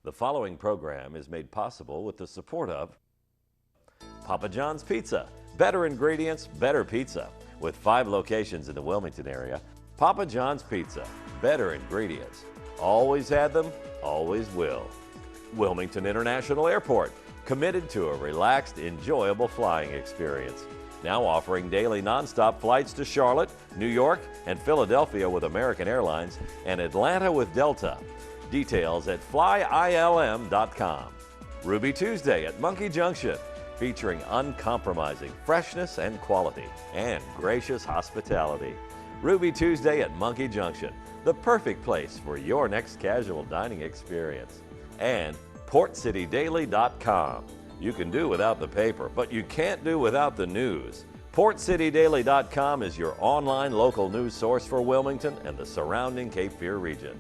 The following program is made possible with the support of Papa John's Pizza. Better ingredients, better pizza. With 5 locations in the Wilmington area, Papa John's Pizza. Better ingredients. Always had them, always will. Wilmington International Airport. Committed to a relaxed, enjoyable flying experience. Now offering daily nonstop flights to Charlotte, New York, and Philadelphia with American Airlines, and Atlanta with Delta. Details at flyilm.com. Ruby Tuesday at Monkey Junction, featuring uncompromising freshness and quality and gracious hospitality. Ruby Tuesday at Monkey Junction, the perfect place for your next casual dining experience. And PortCityDaily.com. You can do without the paper, but you can't do without the news. PortCityDaily.com is your online local news source for Wilmington and the surrounding Cape Fear region.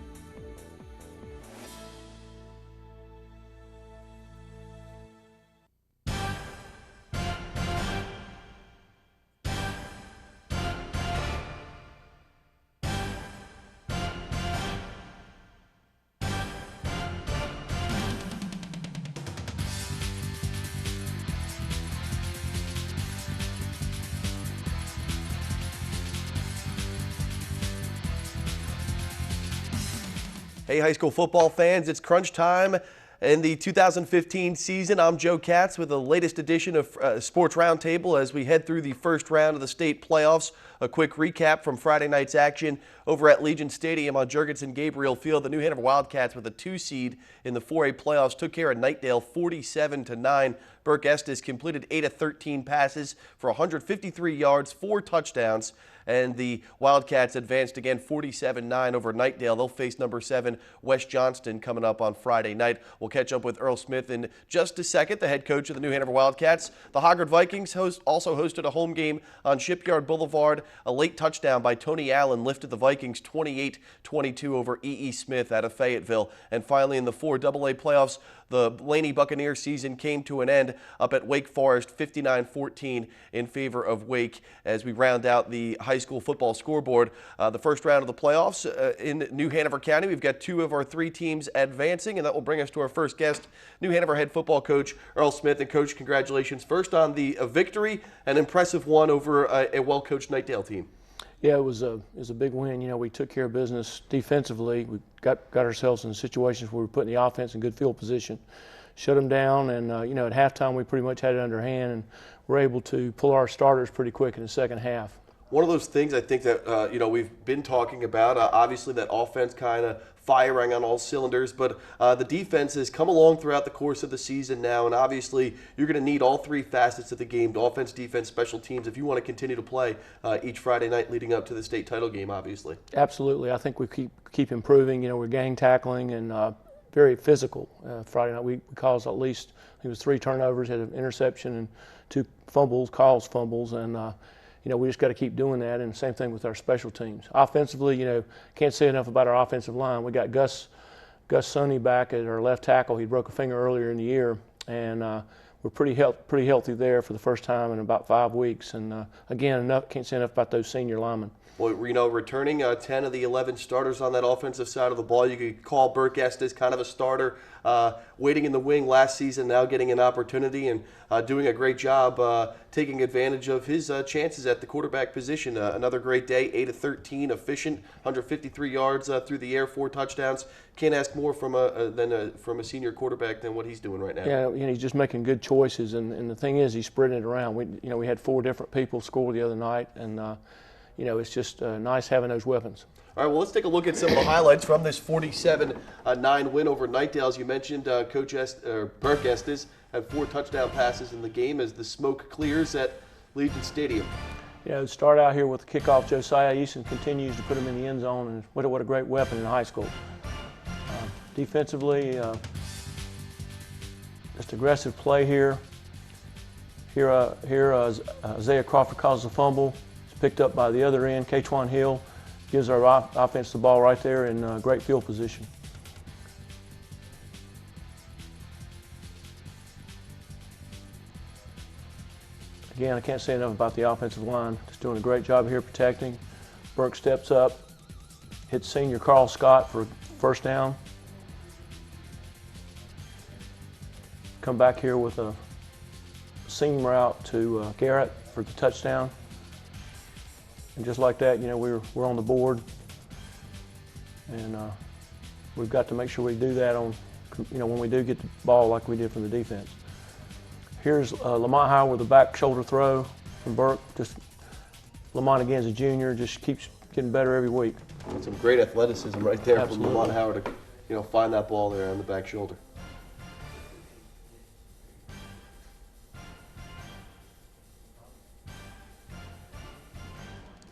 Hey, high school football fans, it's crunch time in the 2015 season. I'm Joe Katz with the latest edition of Sports Roundtable as we head through the first round of the state playoffs. A quick recap from Friday night's action over at Legion Stadium on Jurgensen Gabriel Field. The New Hanover Wildcats, with a 2 seed in the 4A playoffs, took care of Knightdale 47-9. Burke Estes completed 8 of 13 passes for 153 yards, 4 touchdowns. And the Wildcats advanced again 47-9 over Knightdale. They'll face number 7 West Johnston coming up on Friday night. We'll catch up with Earl Smith in just a second, the head coach of the New Hanover Wildcats. The Hoggard Vikings also hosted a home game on Shipyard Boulevard. A late touchdown by Tony Allen lifted the Vikings 28-22 over E.E. Smith out of Fayetteville. And finally, in the 4AA playoffs, the Blaney Buccaneers season came to an end up at Wake Forest, 59-14 in favor of Wake, as we round out the high school football scoreboard. The first round of the playoffs in New Hanover County. We've got 2 of our 3 teams advancing, and that will bring us to our first guest, New Hanover head football coach Earl Smith. And Coach, congratulations first on the victory, an impressive one over a well-coached Knightdale team. Yeah, it was a big win. You know, we took care of business defensively. We got ourselves in situations where we were putting the offense in good field position, shut them down, and you know, at halftime we pretty much had it under hand, and we're able to pull our starters pretty quick in the second half. One of those things I think that you know, we've been talking about, obviously that offense kind of firing on all cylinders, but the defense has come along throughout the course of the season now, and obviously you're going to need all 3 facets of the game: offense, defense, special teams, if you want to continue to play each Friday night leading up to the state title game, obviously. Absolutely. I think we keep improving. You know, we're gang tackling and very physical. Friday night we caused at least, I think it was 3 turnovers, had an interception and 2 caused fumbles, and you know, we just got to keep doing that, and same thing with our special teams. Offensively, you know, can't say enough about our offensive line. We got Gus Sonny back at our left tackle. He broke a finger earlier in the year, and we're pretty healthy there for the first time in about 5 weeks. And again, can't say enough about those senior linemen. Well, you know, returning 10 of the 11 starters on that offensive side of the ball, you could call Burke Estes kind of a starter, waiting in the wing last season, now getting an opportunity and doing a great job taking advantage of his chances at the quarterback position. Another great day, 8 of 13, efficient, 153 yards through the air, 4 touchdowns. Can't ask more from a senior quarterback than what he's doing right now. Yeah, you know, he's just making good choices, and the thing is, he's spreading it around. We had 4 different people score the other night, and you know, it's just nice having those weapons. All right, well, let's take a look at some of the highlights from this 47-9 win over Knightdale. As you mentioned, Burke Estes had 4 touchdown passes in the game as the smoke clears at Legion Stadium. You know, start out here with the kickoff. Josiah Easton continues to put him in the end zone, and what a great weapon in high school. Defensively, just aggressive play here. Here, Isaiah Crawford causes a fumble. Picked up by the other end. K-Twan Hill gives our offense the ball right there in great field position. Again, I can't say enough about the offensive line. Just doing a great job here protecting. Burke steps up, hits senior Carl Scott for first down. come back here with a seam route to Garrett for the touchdown. And just like that, we're on the board. And we've got to make sure we do that on, when we do get the ball like we did from the defense. Here's Lamont Howard with a back shoulder throw from Burke. Just Lamont again as a junior, just keeps getting better every week. Some great athleticism right there Absolutely. from Lamont Howard to find that ball there on the back shoulder.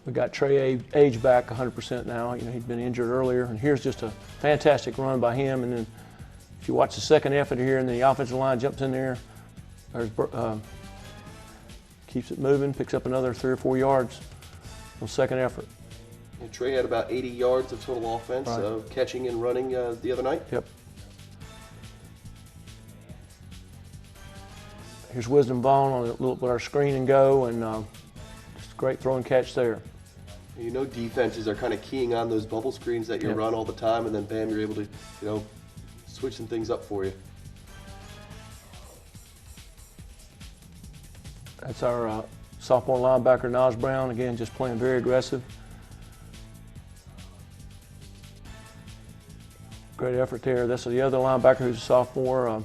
We got Trey Age back 100% now. He'd been injured earlier, and here's just a fantastic run by him. And then if you watch the second effort here, and the offensive line jumps in there, keeps it moving, picks up another 3 or 4 yards on second effort. And Trey had about 80 yards of total offense, Right. Catching and running the other night. Yep. Here's Wisdom Vaughn on a little with our screen and go, and just a great throw and catch there. Defenses are kind of keying on those bubble screens that you Yep. run all the time, and then bam, you're able to, switch some things up for you. That's our sophomore linebacker, Nas Brown, again, just playing very aggressive. Great effort there. That's the other linebacker who's a sophomore,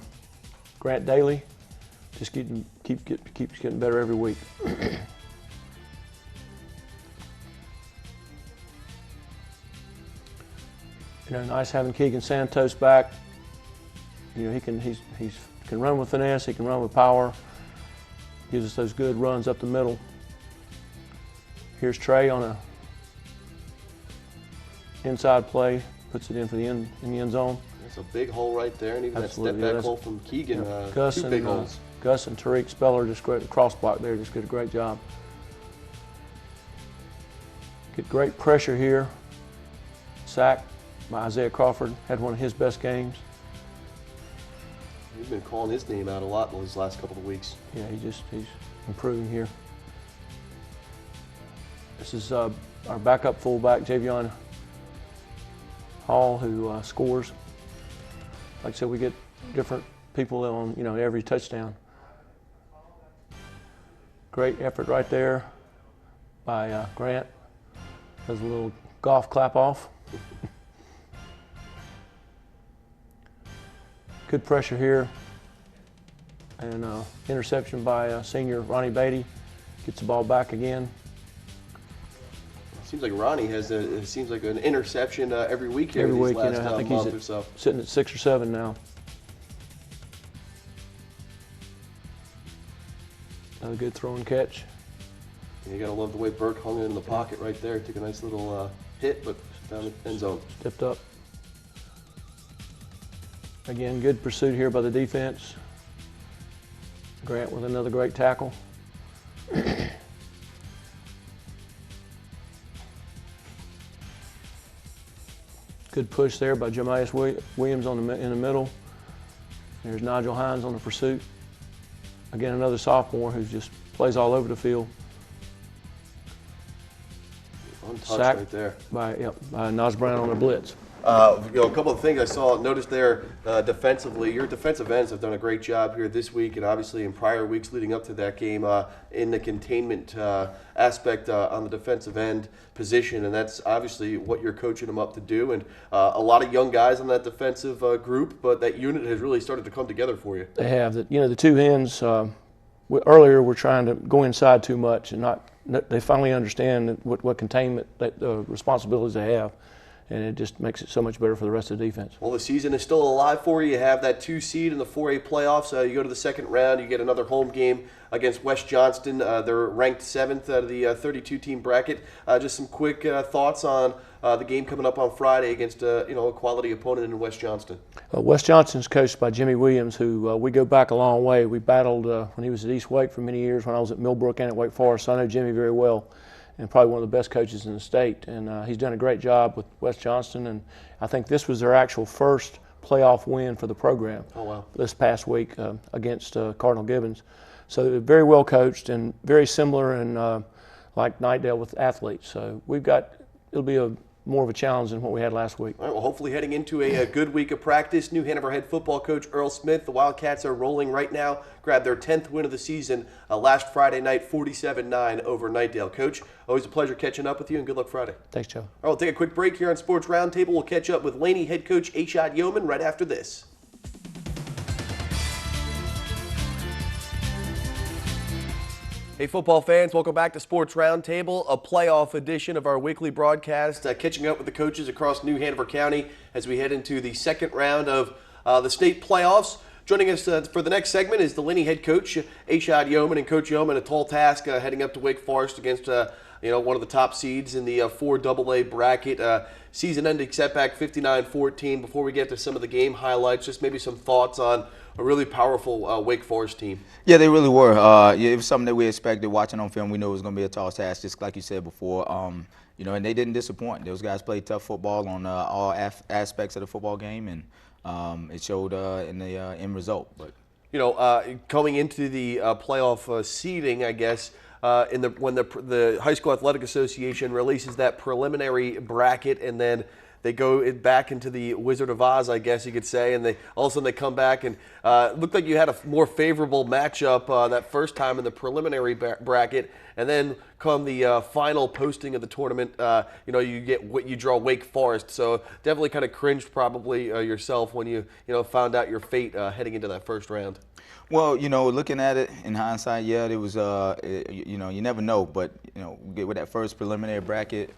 Grant Daly. Just keeps getting better every week. Nice having Keegan Santos back. He can run with finesse. He can run with power. Gives us those good runs up the middle. Here's Trey on a inside play, puts it in for the end zone. There's a big hole right there, and even Absolutely, that step yeah, back hole from Keegan. Gus Two big holes. Gus and Tariq Speller just great cross block there. Just did a great job. Get great pressure here. Sack by Isaiah Crawford. Had one of his best games. We've been calling his name out a lot in these last couple of weeks. Yeah, he's improving here. This is our backup fullback, Javion Hall, who scores. Like I said, we get different people on every touchdown. Great effort right there by Grant. Does a little golf clap off. Good pressure here. And interception by senior Ronnie Beatty. Gets the ball back again. It seems like Ronnie has seems like an interception every week here. Every these week, last I think month he's or so. sitting at 6 or 7 now. Another good throw and catch. You gotta love the way Burke hung it in the pocket right there. Took a nice little hit, but found the end zone. Stepped up. Again, good pursuit here by the defense. Grant with another great tackle. Good push there by Jamias Williams in the middle. There's Nigel Hines on the pursuit. Again, another sophomore who just plays all over the field. Untouched Sack right there. by Nas Brown on the blitz. A couple of things I noticed there defensively. Your defensive ends have done a great job here this week, and obviously in prior weeks leading up to that game in the containment aspect on the defensive end position, and that's obviously what you're coaching them up to do. And a lot of young guys on that defensive group, but that unit has really started to come together for you. They have the two ends. Earlier, we're trying to go inside too much, and they finally understand what containment responsibilities they have. And it just makes it so much better for the rest of the defense. Well, the season is still alive for you. You have that 2 seed in the 4A playoffs. You go to the second round. You get another home game against West Johnston. They're ranked 7th out of the 32-team bracket. Just some quick thoughts on the game coming up on Friday against a quality opponent in West Johnston. West Johnston's coached by Jimmy Williams, who we go back a long way. We battled when he was at East Wake for many years, when I was at Millbrook and at Wake Forest. So I know Jimmy very well, and probably one of the best coaches in the state. And he's done a great job with West Johnston, and I think this was their actual first playoff win for the program. Oh, wow. This past week against Cardinal Gibbons. So they're very well coached and very similar and like Nightdale with athletes. So it'll be a more of a challenge than what we had last week. All right, well, hopefully heading into a good week of practice. New Hanover head football coach Earl Smith. The Wildcats are rolling right now. Grabbed their 10th win of the season last Friday night, 47-9 over Knightdale. Coach, always a pleasure catching up with you, and good luck Friday. Thanks, Joe. All right, we'll take a quick break here on Sports Roundtable. We'll catch up with Laney head coach Ashad Yeoman right after this. Hey football fans, welcome back to Sports Roundtable, a playoff edition of our weekly broadcast, catching up with the coaches across New Hanover County as we head into the second round of the state playoffs. Joining us for the next segment is the Laney head coach, Ashad Yeoman, and Coach Yeoman, a tall task heading up to Wake Forest against one of the top seeds in the 4AA bracket. Season-ending setback 59-14. Before we get to some of the game highlights, just maybe some thoughts on a really powerful Wake Forest team. Yeah, they really were. It was something that we expected watching on film. We knew it was going to be a tall task, just like you said before. And they didn't disappoint. Those guys played tough football on all aspects of the football game, and it showed in the end result. But coming into the playoff seeding, I guess, when the High School Athletic Association releases that preliminary bracket, and then they go back into the Wizard of Oz, I guess you could say, and all of a sudden they come back and looked like you had a more favorable matchup that first time in the preliminary bracket, and then come the final posting of the tournament, you draw Wake Forest. So definitely kind of cringed probably yourself when you found out your fate heading into that first round. Well, looking at it in hindsight, yeah, it was, you never know. But, with that first preliminary bracket,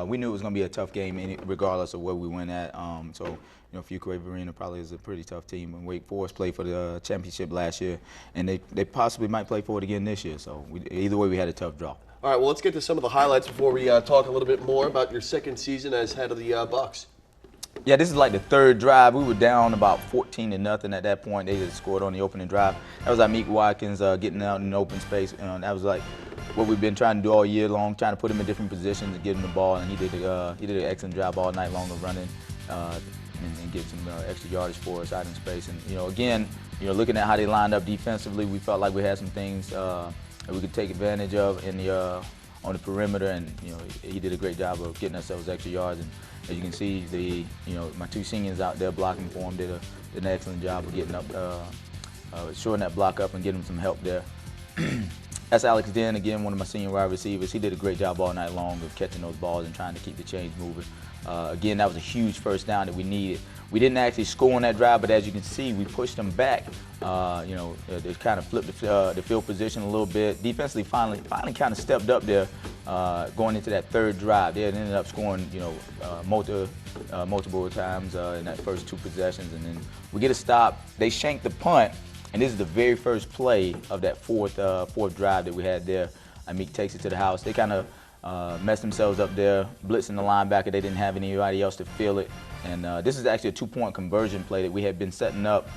we knew it was going to be a tough game regardless of where we went at. Fuquay-Varina probably is a pretty tough team. And Wake Forest played for the championship last year, and they possibly might play for it again this year. So either way, we had a tough draw. All right, well, let's get to some of the highlights before we talk a little bit more about your second season as head of the Bucks. Yeah, this is like the third drive. We were down about 14-0 at that point. They just scored on the opening drive. That was Amik Watkins getting out in open space. That was like what we've been trying to do all year long, trying to put him in different positions and get him the ball. And he did an excellent job all night long of running and get some extra yardage for us out in space. And again, looking at how they lined up defensively, we felt like we had some things that we could take advantage of on the perimeter, and he did a great job of getting us those extra yards. And as you can see, my two seniors out there blocking for him did an excellent job of getting up, shoring that block up and getting him some help there. That's Alex Den, again, one of my senior wide receivers. He did a great job all night long of catching those balls and trying to keep the chains moving. Again, that was a huge first down that we needed. We didn't actually score on that drive, but as you can see, we pushed them back. They kind of flipped the field position a little bit. Defensively, finally kind of stepped up there going into that third drive. They had ended up scoring, multiple times in that first two possessions, and then we get a stop. They shanked the punt, and this is the very first play of that fourth drive that we had there. Amik takes it to the house. They kind of messed themselves up there, blitzing the linebacker. They didn't have anybody else to fill it. And this is actually a two-point conversion play that we had been setting up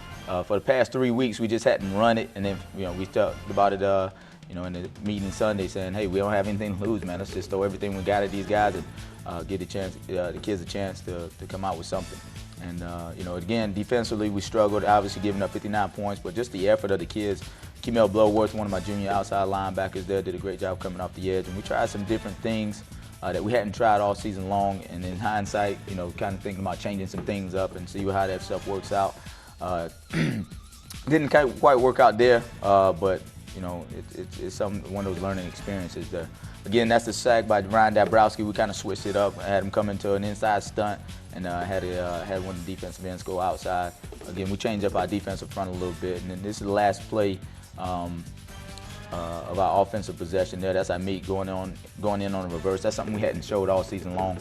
for the past 3 weeks. We just hadn't run it, and then we talked about it in the meeting Sunday, saying, hey, we don't have anything to lose, man. Let's just throw everything we got at these guys and give the kids a chance to come out with something. And again, defensively we struggled, obviously giving up 59 points, but just the effort of the kids. Kemel Bloodworth, one of my junior outside linebackers there, did a great job coming off the edge, and we tried some different things that we hadn't tried all season long. And in hindsight, kind of thinking about changing some things up and see how that stuff works out. Didn't quite work out there, but it's one of those learning experiences there. Again, that's the sack by Ryan Dabrowski. We kind of switched it up. I had him come into an inside stunt, and had one of the defensive ends go outside. Again, we changed up our defensive front a little bit, and then this is the last play of our offensive possession there. That's Amik going in on a reverse. That's something we hadn't showed all season long.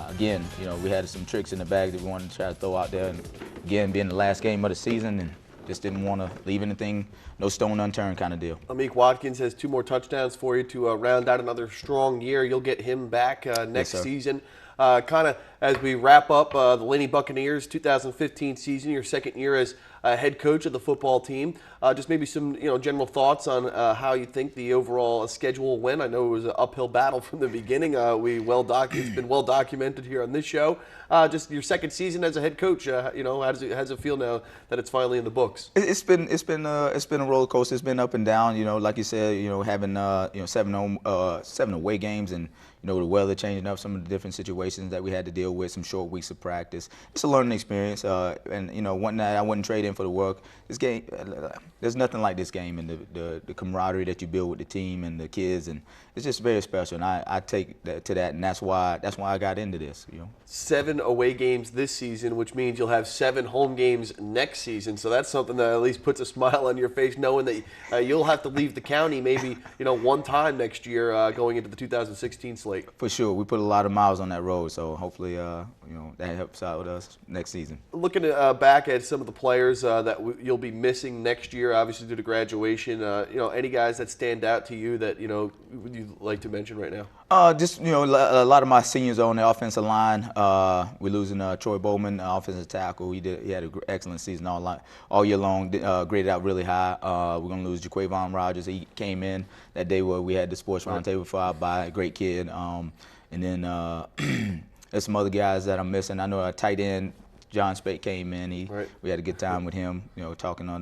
Again, we had some tricks in the bag that we wanted to try to throw out there, and again, being the last game of the season, and just didn't want to leave anything, no stone unturned kind of deal. Amik Watkins has 2 more touchdowns for you to round out another strong year. You'll get him back next season. Kind of as we wrap up the Laney Buccaneers 2015 season, your second year as head coach of the football team. Just maybe some general thoughts on how you think the overall schedule went. I know it was an uphill battle from the beginning. It's been well documented here on this show. Just your second season as a head coach. How does it feel now that it's finally in the books? It's been a roller coaster. It's been up and down. Like you said, having 7 away games, and the weather changing up, some of the different situations that we had to deal with, some short weeks of practice. It's a learning experience, and one that I wouldn't trade in for the work. This game, there's nothing like this game, and the camaraderie that you build with the team and the kids, and it's just very special. And I take that to that, and that's why I got into this. 7 away games this season, which means you'll have 7 home games next season. So that's something that at least puts a smile on your face, knowing that you'll have to leave the county maybe one time next year going into the 2016 slate. For sure, we put a lot of miles on that road, so hopefully that helps out with us next season. Looking back at some of the players that you'll be missing next year, obviously due to graduation, any guys that stand out to you that you'd like to mention right now? Just a lot of my seniors are on the offensive line. We're losing Troy Bowman, offensive tackle. He had an excellent season all year long. Graded out really high. We're gonna lose Jaquavon Rogers. He came in that day where we had the sports roundtable for our bye. Great kid. And then there's some other guys that I'm missing. I know our tight end John Spate came in. We had a good time with him. Talking on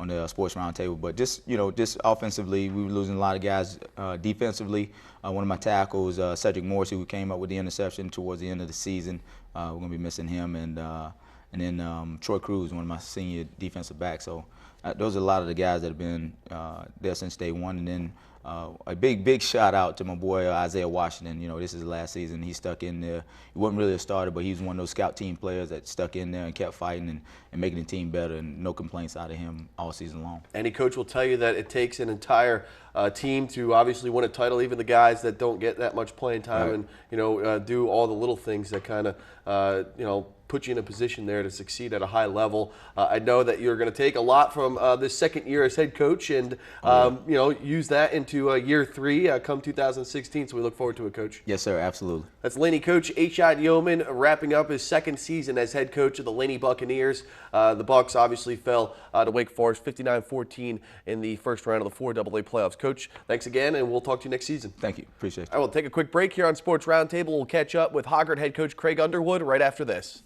the sports roundtable. But just offensively, we were losing a lot of guys. Defensively, one of my tackles, Cedric Morris, who came up with the interception towards the end of the season. We're gonna be missing him, and then Troy Cruz, one of my senior defensive backs. So those are a lot of the guys that have been there since day one. And then a big shout out to my boy Isaiah Washington. This is the last season. He stuck in there. He wasn't really a starter, but he was one of those scout team players that stuck in there and kept fighting and making the team better, and no complaints out of him all season long. Any coach will tell you that it takes an entire team to obviously win a title, even the guys that don't get that much playing time, and do all the little things that kind of put you in a position there to succeed at a high level. I know that you're going to take a lot from this second year as head coach, and use that into year 3 come 2016. So we look forward to it, Coach. Yes, sir. Absolutely. That's Laney coach Ashad Yeoman wrapping up his second season as head coach of the Laney Buccaneers. The Bucs obviously fell to Wake Forest 59-14 in the first round of the 4AA playoffs. Coach, thanks again, and we'll talk to you next season. Thank you. Appreciate it. I will take a quick break here on Sports Roundtable. We'll catch up with Hoggard head coach Craig Underwood right after this.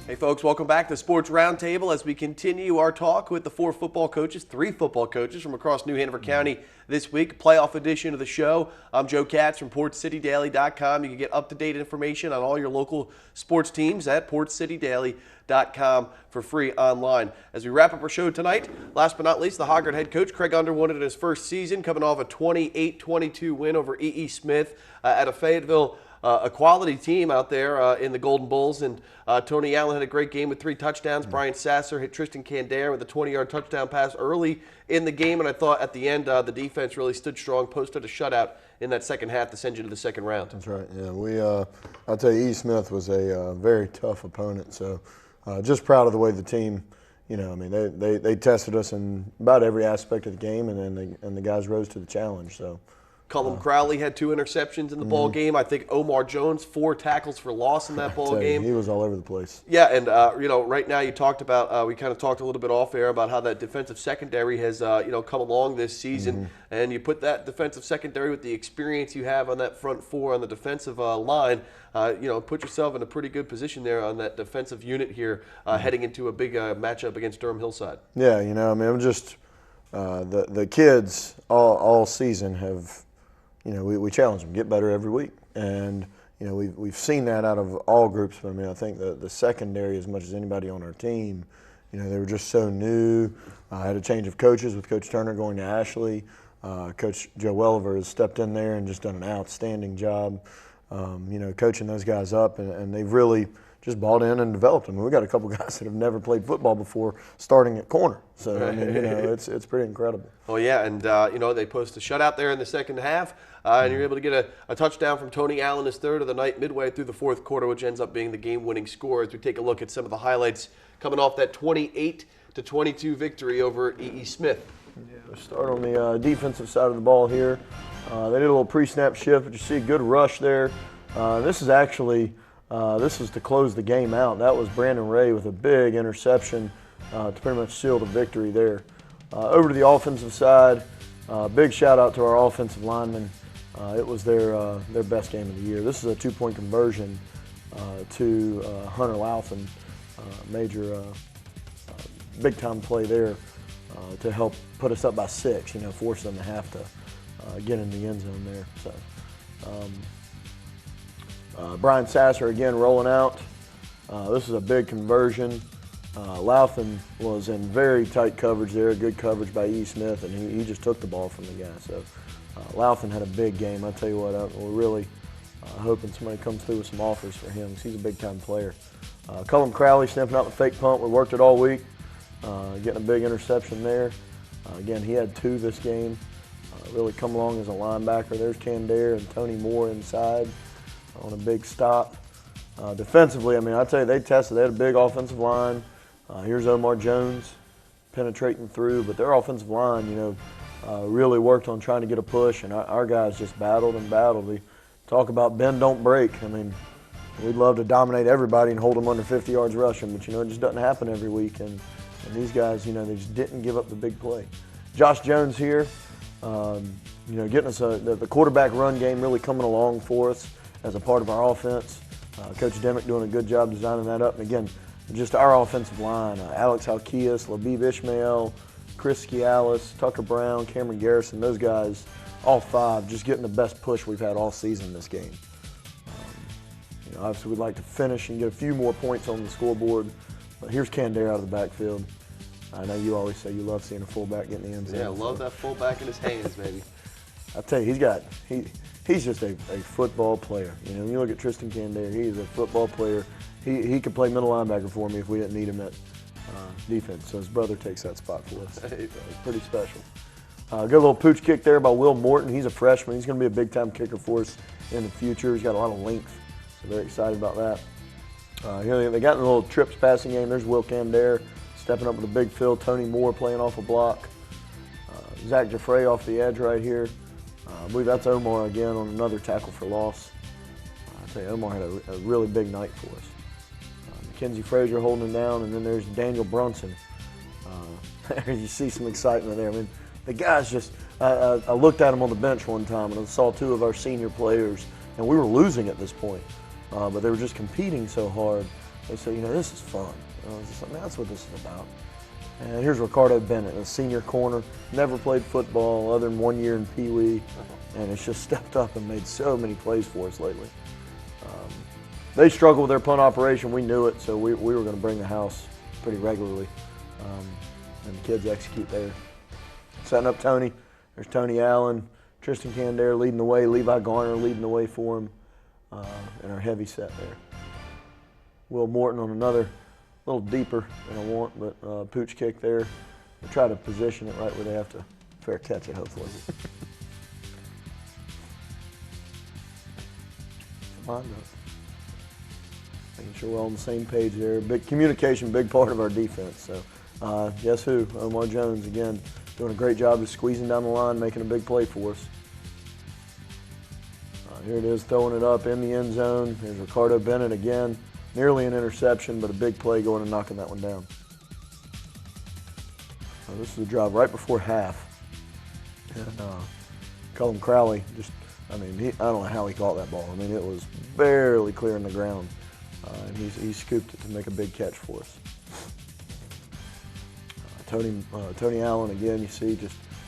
Hey folks, welcome back to Sports Roundtable as we continue our talk with the 3 football coaches from across New Hanover County this week, playoff edition of the show. I'm Joe Katz from PortCityDaily.com. You can get up-to-date information on all your local sports teams at PortCityDaily.com for free online. As we wrap up our show tonight, last but not least, the Hoggard head coach Craig Underwood in his first season, coming off a 28-22 win over E.E. Smith at a Fayetteville a quality team out there in the Golden Bulls, and Tony Allen had a great game with 3 touchdowns. Brian Sasser hit Tristan Candare with a 20-yard touchdown pass early in the game, and I thought at the end the defense really stood strong, posted a shutout in that second half to send you to the second round. That's right. Yeah, I'll tell you, E. Smith was a very tough opponent. So just proud of the way the team. They tested us in about every aspect of the game, and the guys rose to the challenge. So. Cullum Crowley had 2 interceptions in the ball game. I think Omar Jones 4 tackles for loss in that ball game. He was all over the place. Yeah, and right now you talked about we kind of talked a little bit off air about how that defensive secondary has come along this season, and you put that defensive secondary with the experience you have on that front 4 on the defensive line. Put yourself in a pretty good position there on that defensive unit here, heading into a big matchup against Durham Hillside. Yeah, I'm just the kids all season have. We challenge them, get better every week. And, we've seen that out of all groups. But, I think the secondary, as much as anybody on our team, they were just so new. I had a change of coaches with Coach Turner going to Ashley. Coach Joe Welliver has stepped in there and just done an outstanding job, coaching those guys up. And they've really just bought in and developed them. We got a couple guys that have never played football before starting at corner. So, it's pretty incredible. Oh, yeah, and, they post a shutout there in the second half, and you're able to get a touchdown from Tony Allen, his 3rd of the night, midway through the 4th quarter, which ends up being the game-winning score as we take a look at some of the highlights coming off that 28-22 victory over E.E. Smith. Let's start on the defensive side of the ball here. They did a little pre-snap shift, but you see a good rush there. This is actually, this is to close the game out. That was Brandon Ray with a big interception to pretty much seal the victory there. Over to the offensive side, big shout out to our offensive linemen. It was their best game of the year. This is a 2-point conversion to Hunter Lauthan, major big time play there to help put us up by 6. Force them to have to get in the end zone there. So Brian Sasser again rolling out. This is a big conversion. Lauthan was in very tight coverage there, good coverage by E. Smith, and he just took the ball from the guy. So Lauthan had a big game. I tell you what, we're really hoping somebody comes through with some offers for him because he's a big-time player. Cullum Crowley sniffing out the fake punt. We worked it all week, getting a big interception there. Again, he had 2 this game. Really come along as a linebacker. There's Candair and Tony Moore inside on a big stop. Defensively, I mean, I tell you, they tested. They had a big offensive line. Here's Omar Jones penetrating through, but their offensive line, really worked on trying to get a push, and our guys just battled and battled. We talk about bend, don't break. I mean, we'd love to dominate everybody and hold them under 50 yards rushing, but, it just doesn't happen every week, and these guys, they just didn't give up the big play. Josh Jones here, getting us the quarterback run game really coming along for us as a part of our offense. Coach Demick doing a good job designing that up, and again, just our offensive line, Alex Halkias, Labib Ishmael, Chris Skialis, Tucker Brown, Cameron Garrison, those guys, all 5, just getting the best push we've had all season in this game. Obviously we'd like to finish and get a few more points on the scoreboard, but here's Candair out of the backfield. I know you always say you love seeing a fullback get in the end zone. Yeah, love that fullback in his hands, baby. I tell you, he's just a football player. When you look at Tristan Candair, he's a football player. He could play middle linebacker for me if we didn't need him at defense. So his brother takes that spot for us. So it's pretty special. Good little pooch kick there by Will Morton. He's a freshman. He's going to be a big-time kicker for us in the future. He's got a lot of length, so very excited about that. Here they got in a little trips passing game. There's Will Candair stepping up with a big fill. Tony Moore playing off a block. Zach Jeffrey off the edge right here. I believe that's Omar again on another tackle for loss. I tell you, Omar had a really big night for us. Mackenzie Frazier holding him down, and then there's Daniel Brunson. You see some excitement there. I mean, the guys just, I looked at him on the bench one time and I saw 2 of our senior players, and we were losing at this point, but they were just competing so hard. They said, this is fun. I was just like, man, that's what this is about. And here's Ricardo Bennett, a senior corner, never played football other than 1 year in Pee Wee, and has just stepped up and made so many plays for us lately. They struggled with their punt operation. We knew it, so we were going to bring the house pretty regularly, and the kids execute there. Setting up Tony. There's Tony Allen, Tristan Candair leading the way, Levi Garner leading the way for him, in our heavy set there. Will Morton on another, little deeper than I want, but pooch kick there. We'll try to position it right where they have to fair catch it, hopefully. Come on, though. Making sure we're all on the same page there. Big communication, big part of our defense. So, guess who? Omar Jones again, doing a great job of squeezing down the line, making a big play for us. Here it is, throwing it up in the end zone. There's Ricardo Bennett again, nearly an interception, but a big play going and knocking that one down. This is the drive right before half, and Cullum Crowley just, I don't know how he caught that ball. I mean, it was barely clearing the ground. And he scooped it to make a big catch for us. Tony Allen again, you see,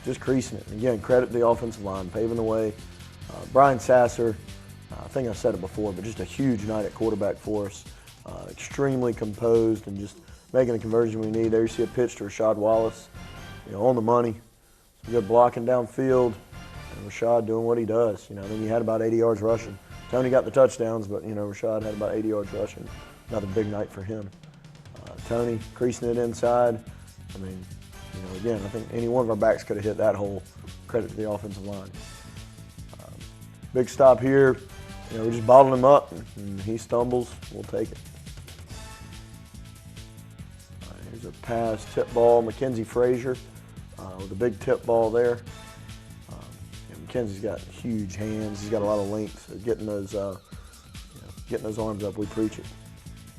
just creasing it. And again, credit the offensive line, paving the way. Brian Sasser, I think I said it before, but just a huge night at quarterback for us. Extremely composed and just making the conversion we need. There you see a pitch to Rashad Wallace, on the money. Some good blocking downfield, and Rashad doing what he does. I think he had about 80 yards rushing. Tony got the touchdowns, but Rashad had about 80 yards rushing. Another big night for him. Tony creasing it inside. I mean, again, I think any one of our backs could have hit that hole. Credit to the offensive line. Big stop here. We just bottled him up, and he stumbles. We'll take it. Here's a pass, tip ball, Mackenzie Frazier. with a big tip ball there. Mackenzie's got huge hands. He's got a lot of length. So getting those arms up, we preach it.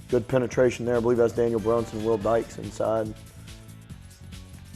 Good penetration there. I believe that's Daniel Brunson, Will Dykes inside.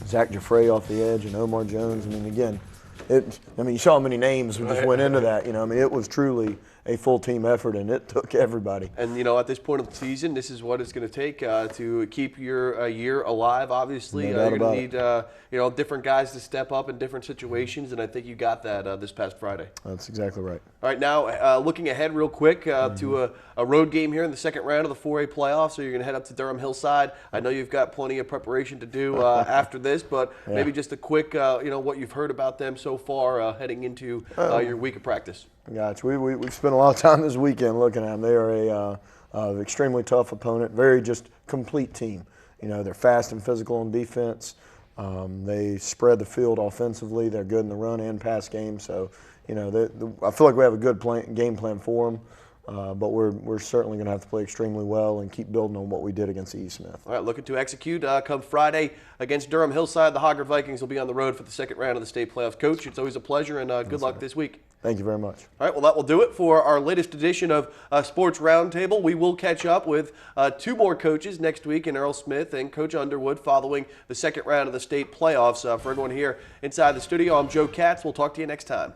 Zach Jaffray off the edge, and Omar Jones. I mean, again, you saw how many names we just went into that. It was truly a full team effort, and it took everybody. And at this point of the season, this is what it's going to take to keep your year alive. Obviously, No doubt you're going to about need different guys to step up in different situations, and I think you got that this past Friday. That's exactly right. All right, now looking ahead real quick to a road game here in the second round of the 4A playoffs. So you're going to head up to Durham Hillside. I know you've got plenty of preparation to do after this, but maybe just a quick, what you've heard about them so far heading into your week of practice. Gotcha. We've spent a lot of time this weekend looking at them. They are a extremely tough opponent, very just complete team. They're fast and physical on defense. They spread the field offensively. They're good in the run and pass game. So, I feel like we have a good game plan for them. But we're certainly going to have to play extremely well and keep building on what we did against E. Smith. All right, looking to execute come Friday against Durham Hillside. The Hogger Vikings will be on the road for the second round of the state playoffs. Coach, it's always a pleasure, and good luck this week. Thank you very much. All right, well, that will do it for our latest edition of Sports Roundtable. We will catch up with two more coaches next week in Earl Smith and Coach Underwood following the second round of the state playoffs. For everyone here inside the studio, I'm Joe Katz. We'll talk to you next time.